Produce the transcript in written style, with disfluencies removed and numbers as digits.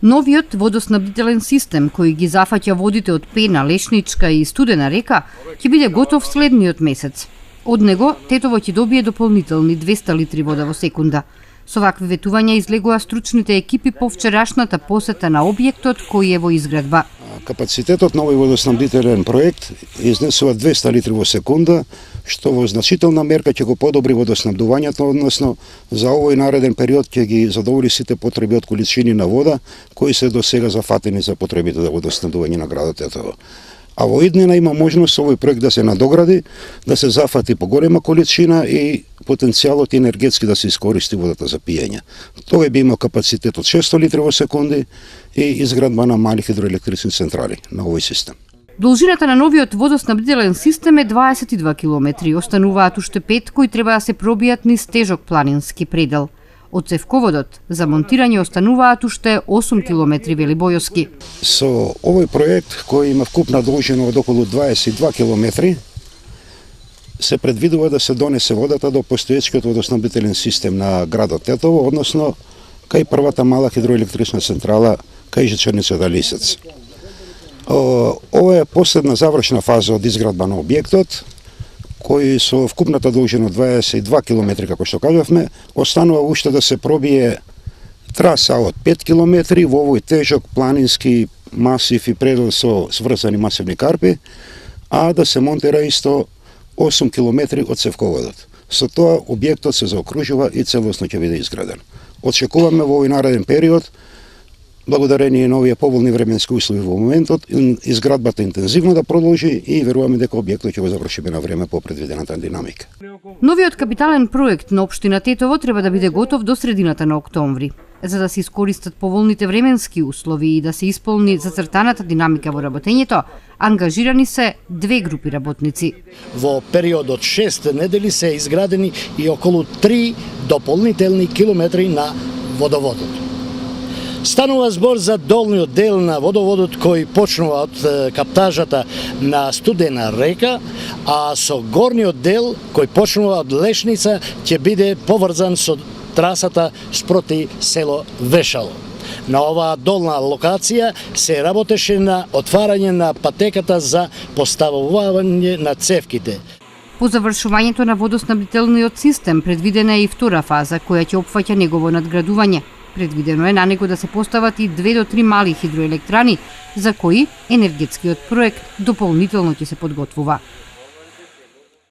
Новиот водоснабдителен систем кој ги зафаќа водите од Пена, Лешничка и Студена река ќе биде готов следниот месец. Од него Тетово ќе добие дополнителни 200 литри вода во секунда. Со вакви ветувања излегува стручните екипи по вчерашната посета на објектот кој е во изградба. Капацитетот на овој водоснабдителен проект изнесува 200 литри во секунда, што во значителна мерка ќе го подобри водоснабдувањето, односно за овој нареден период ќе ги задоволи сите потреби од количини на вода кои се до сега зафатени за потребите за водоснабдување на градот Тетово. А во иднина има можност овој проект да се надогради, да се зафати поголема количина и потенцијалот енергетски да се искористи водата за пиење. Тој би имал капацитет од 600 литри во секунди и изградба на мали хидроелектрични централи на овој систем. Должината на новиот водоснабдителен систем е 22 километри. Остануваат уште 5 кои треба да се пробијат низ тежок планински предел. Од цевководот за монтирање остануваат уште 8 километри, вели Бојоски. Со овој проект кој има вкупна должина од околу 22 километри, се предвидува да се донесе водата до постоечкиот водоснабдителен систем на градот Тетово, односно кај првата мала хидроелектрична централа кај Жичерницата Лисец. Ова е последна завршна фаза од изградба на објектот, кој со вкупната должина од 22 километри, како што кажавме, останува уште да се пробие траса од 5 километри во овој тежок планински масив и предел со сврзани масивни карпи, а да се монтира исто 8 километри од цевководот. Со тоа објектот се заокружува и целосно ќе биде изграден. Очекуваме во овој нареден период, благодарение на овие поволни временски услови во моментот, изградбата интензивно да продолжи и веруваме дека објектот ќе го завршиме на време по предвидената динамика. Новиот капитален проект на општина Тетово треба да биде готов до средината на октомври. За да се искористат поволните временски услови и да се исполни зацртаната динамика во работењето, ангажирани се 2 групи работници. Во период од 6 недели се изградени и околу 3 дополнителни километри на водоводот. Станува збор за долниот дел на водоводот кој почнува од каптажата на Студена река, а со горниот дел кој почнува од Лешница ќе биде поврзан со трасата спроти село Вешало. На оваа долна локација се работеше на отварање на патеката за поставување на цевките. По завршувањето на водоснабдителниот систем предвидена е и втора фаза која ќе опфаќа негово надградување. Предвидено е на него да се постават и 2 до 3 мали хидроелектрани, за кои енергетскиот проект дополнително ќе се подготвува.